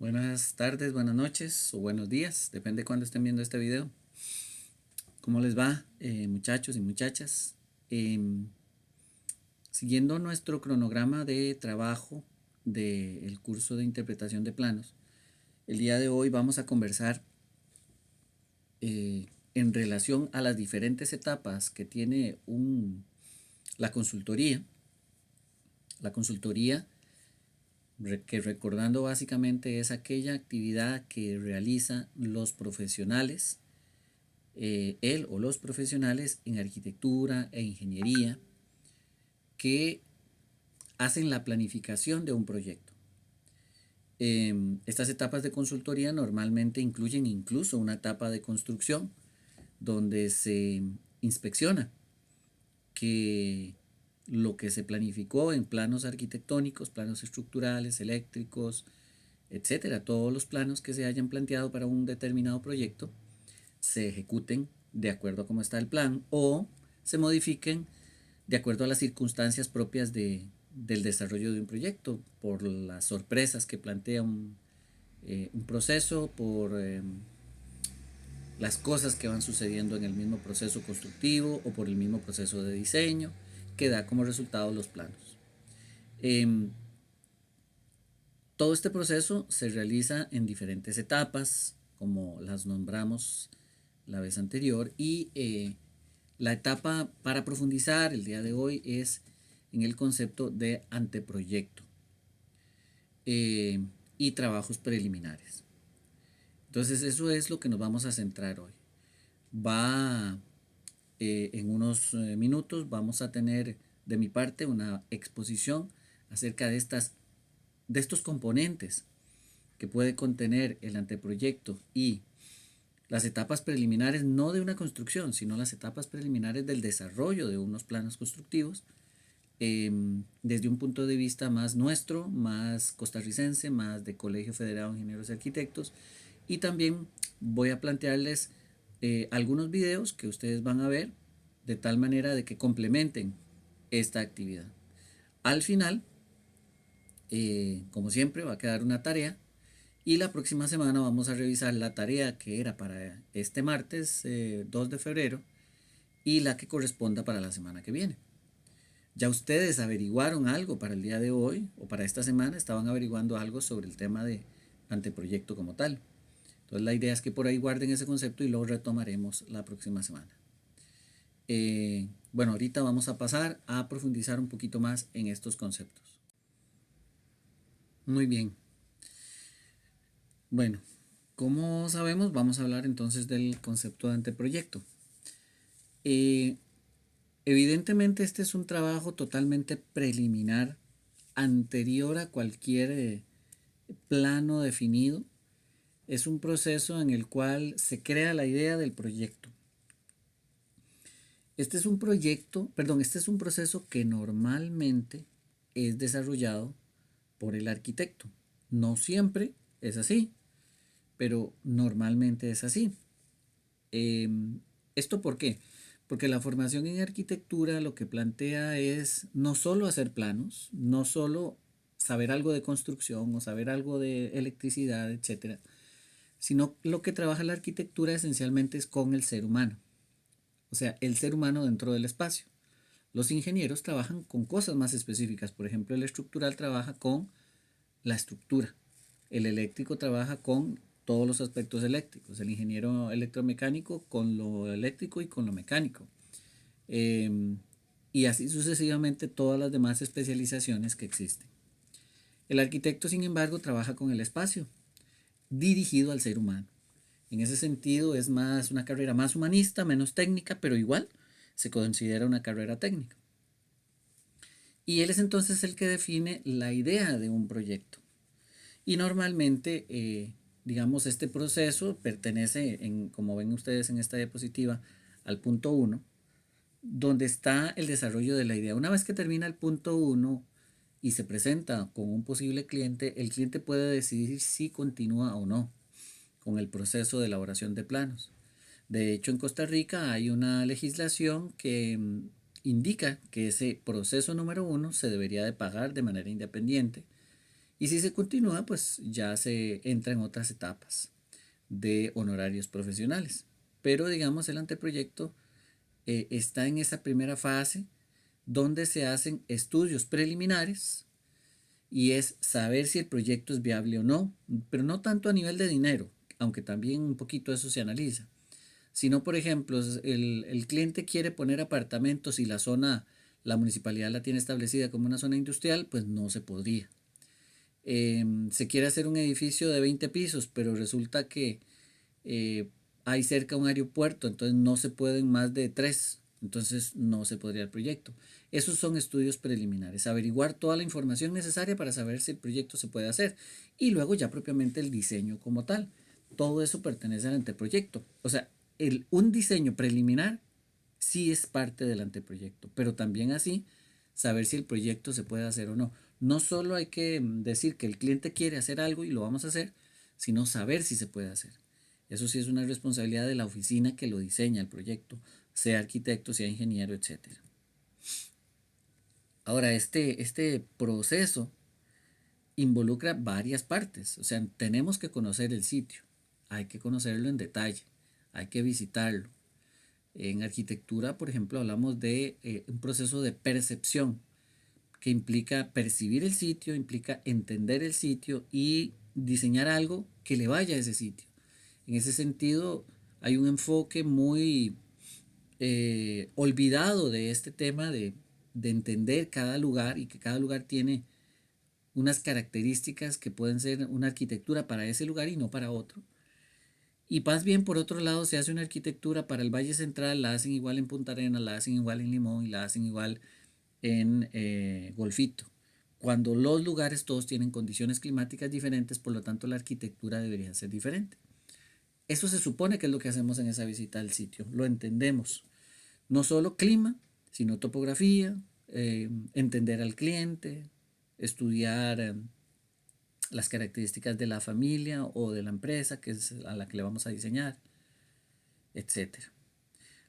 Buenas tardes, buenas noches o buenos días, depende de cuándo estén viendo este video. ¿Cómo les va, muchachos y muchachas? Em, Siguiendo nuestro cronograma de trabajo del curso de interpretación de planos, el día de hoy vamos a conversar en relación a las diferentes etapas que tiene la consultoría. La consultoría, que recordando básicamente es aquella actividad que realizan los profesionales, él o los profesionales en arquitectura e ingeniería que hacen la planificación de un proyecto. Estas etapas de consultoría normalmente incluyen incluso una etapa de construcción donde se inspecciona que lo que se planificó en planos arquitectónicos, planos estructurales, eléctricos, etcétera, todos los planos que se hayan planteado para un determinado proyecto se ejecuten de acuerdo a cómo está el plan o se modifiquen de acuerdo a las circunstancias propias del desarrollo de un proyecto, por las sorpresas que plantea un proceso, por las cosas que van sucediendo en el mismo proceso constructivo o por el mismo proceso de diseño que da como resultado los planos. Todo este proceso se realiza en diferentes etapas, como las nombramos la vez anterior, y la etapa para profundizar el día de hoy es en el concepto de anteproyecto y trabajos preliminares. Entonces eso es lo que nos vamos a centrar hoy. En unos minutos vamos a tener de mi parte una exposición acerca de estos componentes que puede contener el anteproyecto y las etapas preliminares, no de una construcción, sino las etapas preliminares del desarrollo de unos planos constructivos, desde un punto de vista más nuestro, más costarricense, más de Colegio Federado de Ingenieros y Arquitectos. Y también voy a plantearles algunos videos que ustedes van a ver de tal manera de que complementen esta actividad. Al final, como siempre, va a quedar una tarea y la próxima semana vamos a revisar la tarea que era para este martes 2 de febrero y la que corresponda para la semana que viene. Ya ustedes averiguaron algo para el día de hoy o para esta semana, estaban averiguando algo sobre el tema de anteproyecto como tal. Entonces la idea es que por ahí guarden ese concepto y lo retomaremos la próxima semana. Bueno, ahorita vamos a pasar a profundizar un poquito más en estos conceptos. Muy bien. Bueno, como sabemos, vamos a hablar entonces del concepto de anteproyecto. Evidentemente este es un trabajo totalmente preliminar, anterior a cualquier plano definido. Es un proceso en el cual se crea la idea del proyecto. Este es un proceso que normalmente es desarrollado por el arquitecto. No siempre es así, pero normalmente es así. ¿Esto por qué? Porque la formación en arquitectura lo que plantea es no solo hacer planos, no solo saber algo de construcción o saber algo de electricidad, etcétera, sino lo que trabaja la arquitectura esencialmente es con el ser humano, o sea, el ser humano dentro del espacio. Los ingenieros trabajan con cosas más específicas, por ejemplo, el estructural trabaja con la estructura, el eléctrico trabaja con todos los aspectos eléctricos, el ingeniero electromecánico con lo eléctrico y con lo mecánico. Eh, y así sucesivamente todas las demás especializaciones que existen. El arquitecto, sin embargo, trabaja con el espacio, dirigido al ser humano. En ese sentido es más una carrera más humanista, menos técnica, pero igual se considera una carrera técnica. Y él es entonces el que define la idea de un proyecto. Y normalmente, digamos, este proceso pertenece, como ven ustedes en esta diapositiva, al punto 1, donde está el desarrollo de la idea. Una vez que termina el punto 1 y se presenta con un posible cliente, el cliente puede decidir si continúa o no con el proceso de elaboración de planos. De hecho, en Costa Rica hay una legislación que indica que ese proceso número 1 se debería de pagar de manera independiente Y si se continúa, pues ya se entra en otras etapas de honorarios profesionales. Pero digamos, el anteproyecto está en esa primera fase donde se hacen estudios preliminares y es saber si el proyecto es viable o no, pero no tanto a nivel de dinero, aunque también un poquito eso se analiza, sino por ejemplo, el cliente quiere poner apartamentos y la zona, la municipalidad la tiene establecida como una zona industrial, pues no se podría. Se quiere hacer un edificio de 20 pisos, pero resulta que eh, hay cerca un aeropuerto, entonces no se pueden más de 3, entonces no se podría el proyecto. Esos son estudios preliminares, averiguar toda la información necesaria para saber si el proyecto se puede hacer y luego ya propiamente el diseño como tal. Todo eso pertenece al anteproyecto. O sea, un diseño preliminar sí es parte del anteproyecto, pero también así saber si el proyecto se puede hacer o no. No solo hay que decir que el cliente quiere hacer algo y lo vamos a hacer, sino saber si se puede hacer. Eso sí es una responsabilidad de la oficina que lo diseña el proyecto, sea arquitecto, sea ingeniero, etcétera. Ahora, este proceso involucra varias partes, o sea, tenemos que conocer el sitio, hay que conocerlo en detalle, hay que visitarlo. En arquitectura, por ejemplo, hablamos de un proceso de percepción que implica percibir el sitio, implica entender el sitio y diseñar algo que le vaya a ese sitio. En ese sentido, hay un enfoque muy olvidado de este tema de entender cada lugar y que cada lugar tiene unas características que pueden ser una arquitectura para ese lugar y no para otro. Y más bien por otro lado se hace una arquitectura para el Valle Central, la hacen igual en Punta Arenas, la hacen igual en Limón y la hacen igual en Golfito. Cuando los lugares todos tienen condiciones climáticas diferentes, por lo tanto la arquitectura debería ser diferente. Eso se supone que es lo que hacemos en esa visita al sitio, lo entendemos. No solo clima, sino topografía, entender al cliente, estudiar las características de la familia o de la empresa que es a la que le vamos a diseñar, etcétera.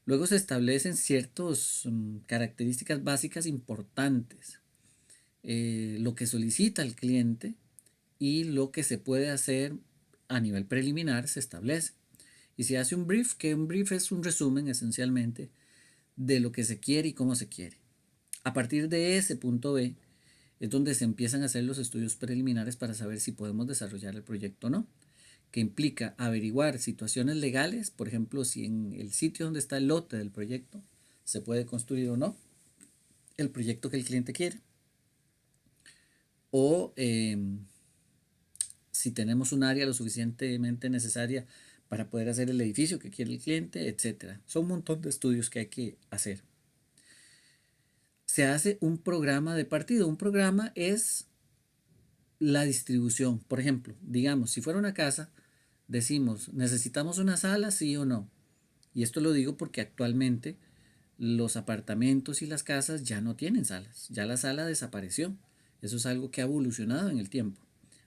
Luego se establecen ciertas características básicas importantes, lo que solicita el cliente y lo que se puede hacer a nivel preliminar se establece. Y se hace un brief, que un brief es un resumen esencialmente de lo que se quiere y cómo se quiere. A partir de ese punto B es donde se empiezan a hacer los estudios preliminares para saber si podemos desarrollar el proyecto o no, que implica averiguar situaciones legales, por ejemplo, si en el sitio donde está el lote del proyecto se puede construir o no el proyecto que el cliente quiere, o si tenemos un área lo suficientemente necesaria para poder hacer el edificio que quiere el cliente, etcétera. Son un montón de estudios que hay que hacer. Se hace un programa de partido. Un programa es la distribución. Por ejemplo, digamos, si fuera una casa, decimos, ¿necesitamos una sala, sí o no? Y esto lo digo porque actualmente los apartamentos y las casas ya no tienen salas. Ya la sala desapareció. Eso es algo que ha evolucionado en el tiempo.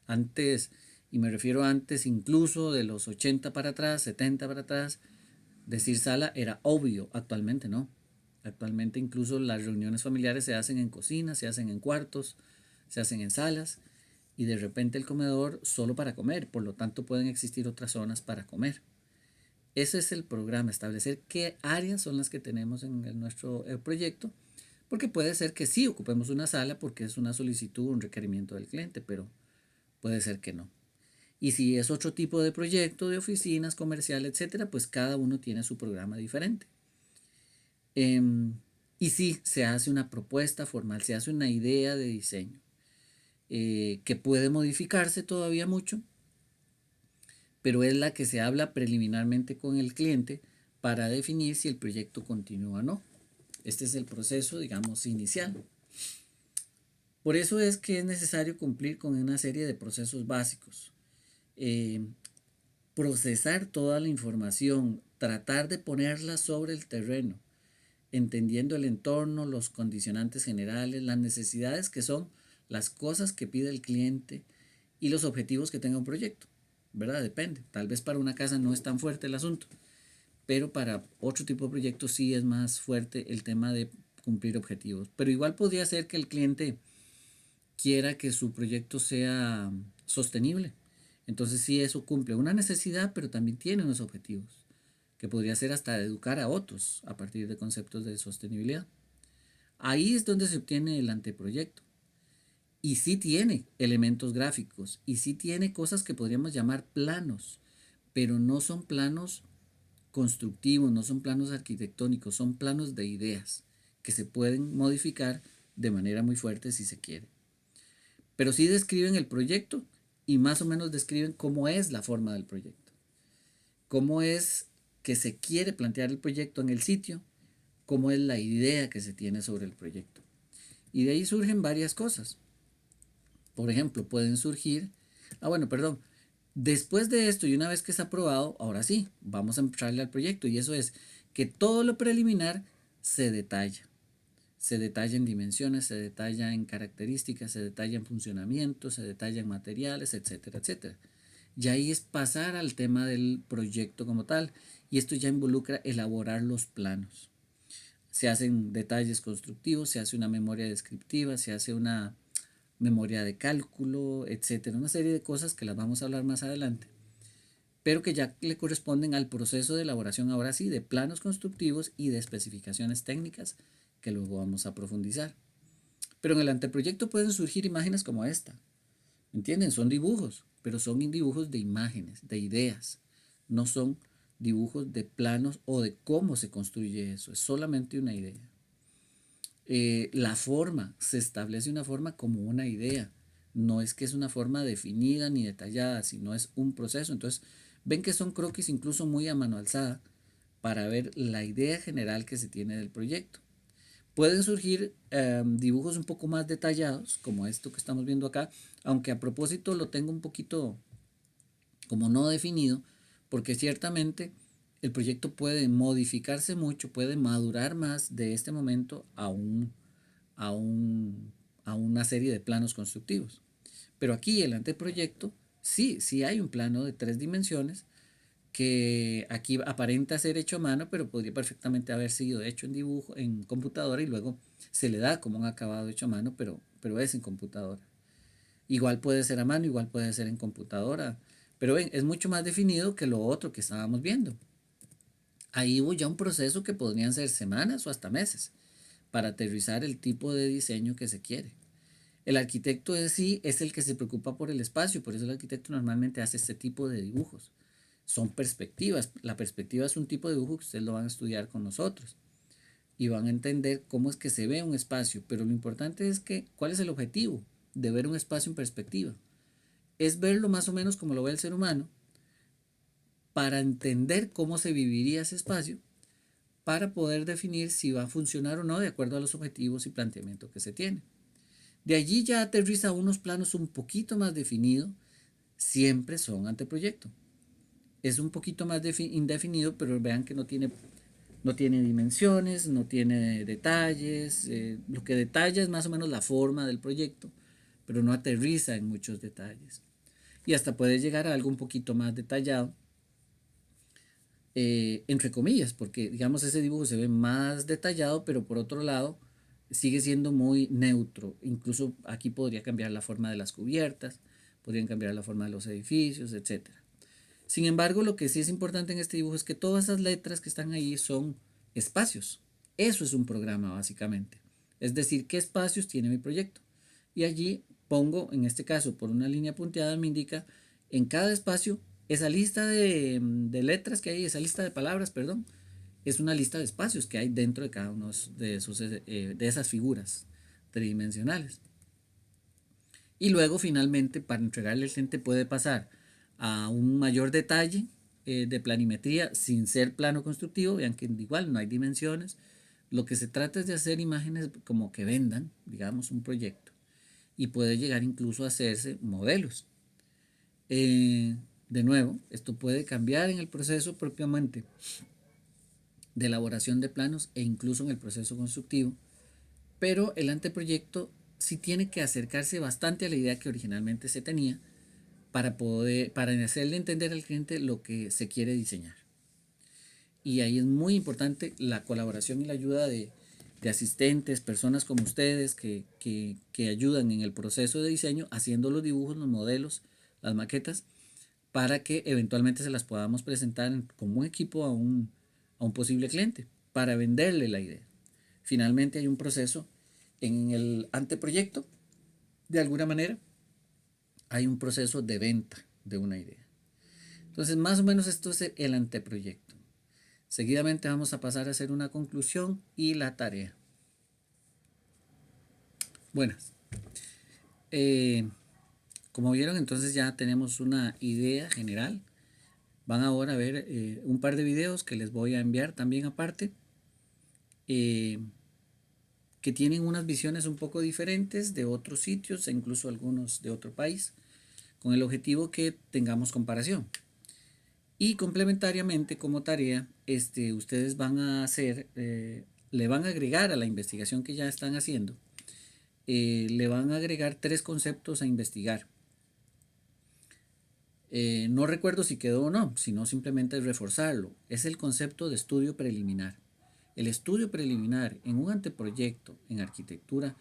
Antes, y me refiero antes incluso de los 80 para atrás, 70 para atrás, decir sala era obvio. Actualmente no. Actualmente incluso las reuniones familiares se hacen en cocinas, se hacen en cuartos, se hacen en salas y de repente el comedor solo para comer, por lo tanto pueden existir otras zonas para comer. Ese es el programa, establecer qué áreas son las que tenemos en nuestro proyecto, porque puede ser que sí ocupemos una sala porque es una solicitud, un requerimiento del cliente, pero puede ser que no. Y si es otro tipo de proyecto de oficinas, comercial, etcétera, pues cada uno tiene su programa diferente. Y sí, se hace una propuesta formal, se hace una idea de diseño que puede modificarse todavía mucho, pero es la que se habla preliminarmente con el cliente para definir si el proyecto continúa o no. Este es el proceso, digamos, inicial. Por eso es que es necesario cumplir con una serie de procesos básicos. Eh, Procesar toda la información, tratar de ponerla sobre el terreno, entendiendo el entorno, los condicionantes generales, las necesidades que son las cosas que pide el cliente y los objetivos que tenga un proyecto, ¿verdad? Depende. Tal vez para una casa no es tan fuerte el asunto, pero para otro tipo de proyectos sí es más fuerte el tema de cumplir objetivos. Pero igual podría ser que el cliente quiera que su proyecto sea sostenible. Entonces sí, eso cumple una necesidad, pero también tiene unos objetivos, que podría ser hasta educar a otros a partir de conceptos de sostenibilidad. Ahí es donde se obtiene el anteproyecto. Y sí tiene elementos gráficos, y sí tiene cosas que podríamos llamar planos, pero no son planos constructivos, no son planos arquitectónicos, son planos de ideas que se pueden modificar de manera muy fuerte si se quiere. Pero sí describen el proyecto y más o menos describen cómo es la forma del proyecto, cómo es que se quiere plantear el proyecto en el sitio, cómo es la idea que se tiene sobre el proyecto. Y de ahí surgen varias cosas. Por ejemplo, pueden surgir, perdón, después de esto y una vez que está aprobado, ahora sí, vamos a entrarle al proyecto y eso es que todo lo preliminar se detalla. Se detalla en dimensiones, se detalla en características, se detalla en funcionamiento, se detalla en materiales, etcétera, etcétera. Y ahí es pasar al tema del proyecto como tal y esto ya involucra elaborar los planos. Se hacen detalles constructivos, se hace una memoria descriptiva, se hace una memoria de cálculo, etcétera, una serie de cosas que las vamos a hablar más adelante, pero que ya le corresponden al proceso de elaboración ahora sí de planos constructivos y de especificaciones técnicas que luego vamos a profundizar. Pero en el anteproyecto pueden surgir imágenes como esta, ¿entienden? Son dibujos, pero son dibujos de imágenes, de ideas, no son dibujos de planos o de cómo se construye eso, es solamente una idea. La forma, se establece una forma como una idea, no es que es una forma definida ni detallada, sino es un proceso. Entonces, ven que son croquis incluso muy a mano alzada para ver la idea general que se tiene del proyecto. Pueden surgir dibujos un poco más detallados, como esto que estamos viendo acá, aunque a propósito lo tengo un poquito como no definido, porque ciertamente el proyecto puede modificarse mucho, puede madurar más de este momento a, un, a una serie de planos constructivos. Pero aquí el anteproyecto, sí hay un plano de 3 dimensiones que aquí aparenta ser hecho a mano, pero podría perfectamente haber sido hecho en dibujo, en computadora y luego se le da como un acabado hecho a mano, pero es en computadora. Igual puede ser a mano, igual puede ser en computadora, pero ven, es mucho más definido que lo otro que estábamos viendo. Ahí hubo ya un proceso que podrían ser semanas o hasta meses para aterrizar el tipo de diseño que se quiere. El arquitecto en sí es el que se preocupa por el espacio, por eso el arquitecto normalmente hace este tipo de dibujos. Son perspectivas. La perspectiva es un tipo de dibujo que ustedes lo van a estudiar con nosotros y van a entender cómo es que se ve un espacio, pero lo importante es que cuál es el objetivo de ver un espacio en perspectiva. Es verlo más o menos como lo ve el ser humano para entender cómo se viviría ese espacio para poder definir si va a funcionar o no de acuerdo a los objetivos y planteamiento que se tiene. De allí ya aterriza unos planos un poquito más definidos, siempre son anteproyecto. Es un poquito más indefinido, pero vean que no tiene dimensiones, no tiene detalles, lo que detalla es más o menos la forma del proyecto, pero no aterriza en muchos detalles. Y hasta puede llegar a algo un poquito más detallado, entre comillas, porque digamos ese dibujo se ve más detallado, pero por otro lado sigue siendo muy neutro. Incluso aquí podría cambiar la forma de las cubiertas, podrían cambiar la forma de los edificios, etcétera. Sin embargo, lo que sí es importante en este dibujo es que todas esas letras que están ahí son espacios. Eso es un programa básicamente. Es decir, qué espacios tiene mi proyecto. Y allí pongo, en este caso, por una línea punteada, me indica en cada espacio esa lista de letras que hay, esa lista de palabras, perdón, es una lista de espacios que hay dentro de cada uno de esas figuras tridimensionales. Y luego finalmente para entregarle al cliente puede pasar a un mayor detalle de planimetría sin ser plano constructivo. Vean que igual no hay dimensiones. Lo que se trata es de hacer imágenes como que vendan, digamos, un proyecto. Y puede llegar incluso a hacerse modelos. De nuevo, esto puede cambiar en el proceso propiamente de elaboración de planos e incluso en el proceso constructivo, pero el anteproyecto sí tiene que acercarse bastante a la idea que originalmente se tenía para hacerle entender al cliente lo que se quiere diseñar. Y ahí es muy importante la colaboración y la ayuda de de asistentes, personas como ustedes que ayudan en el proceso de diseño, haciendo los dibujos, los modelos, las maquetas, para que eventualmente se las podamos presentar como un equipo a un posible cliente, para venderle la idea. Finalmente hay un proceso en el anteproyecto, de alguna manera, hay un proceso de venta de una idea. Entonces, más o menos esto es el anteproyecto. Seguidamente vamos a pasar a hacer una conclusión y la tarea. Buenas. Como vieron, entonces ya tenemos una idea general. Van ahora a ver un par de videos que les voy a enviar también aparte, que tienen unas visiones un poco diferentes de otros sitios e incluso algunos de otro país, con el objetivo que tengamos comparación. Y complementariamente como tarea, ustedes van a hacer, le van a agregar a la investigación que ya están haciendo, le van a agregar 3 conceptos a investigar. No recuerdo si quedó o no, sino simplemente reforzarlo. Es el concepto de estudio preliminar. El estudio preliminar en un anteproyecto en arquitectura,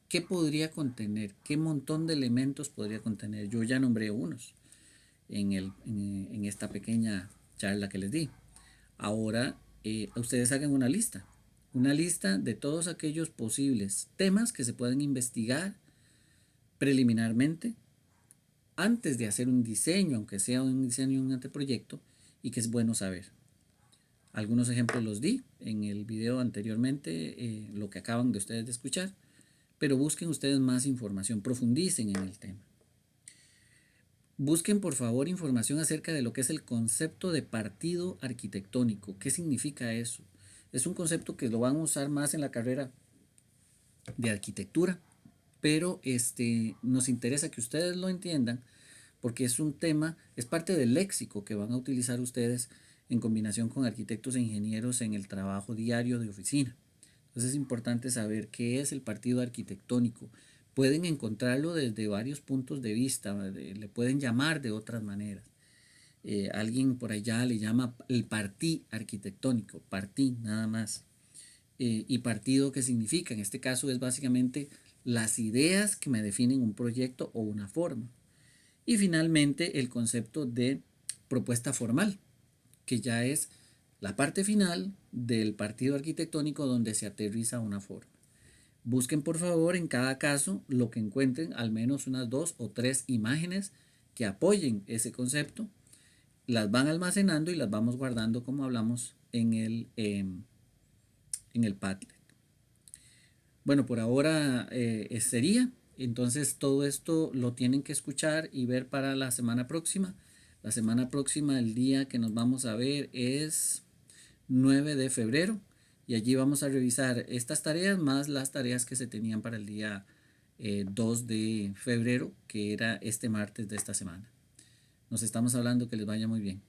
¿qué podría contener? ¿Qué montón de elementos podría contener? Yo ya nombré unos en esta pequeña charla que les di. Ahora, ustedes hagan una lista de todos aquellos posibles temas que se pueden investigar preliminarmente antes de hacer un diseño, aunque sea un diseño en un anteproyecto, y que es bueno saber. Algunos ejemplos los di en el video anteriormente, lo que acaban de ustedes de escuchar, pero busquen ustedes más información, profundicen en el tema. Busquen por favor información acerca de lo que es el concepto de partido arquitectónico. ¿Qué significa eso? Es un concepto que lo van a usar más en la carrera de arquitectura, pero nos interesa que ustedes lo entiendan porque es un tema, es parte del léxico que van a utilizar ustedes en combinación con arquitectos e ingenieros en el trabajo diario de oficina. Entonces es importante saber qué es el partido arquitectónico. Pueden encontrarlo desde varios puntos de vista, le pueden llamar de otras maneras. Alguien por allá le llama el partí arquitectónico, partí nada más. Y partido, ¿qué significa? En este caso es básicamente las ideas que me definen un proyecto o una forma. Y finalmente el concepto de propuesta formal, que ya es la parte final del partido arquitectónico donde se aterriza una forma. Busquen por favor en cada caso lo que encuentren, al menos unas 2 o 3 imágenes que apoyen ese concepto. Las van almacenando y las vamos guardando como hablamos en el Padlet. Bueno, por ahora sería. Entonces todo esto lo tienen que escuchar y ver para la semana próxima. La semana próxima, el día que nos vamos a ver es 9 de febrero y allí vamos a revisar estas tareas más las tareas que se tenían para el día 2 de febrero, que era este martes de esta semana. Nos estamos hablando, que les vaya muy bien.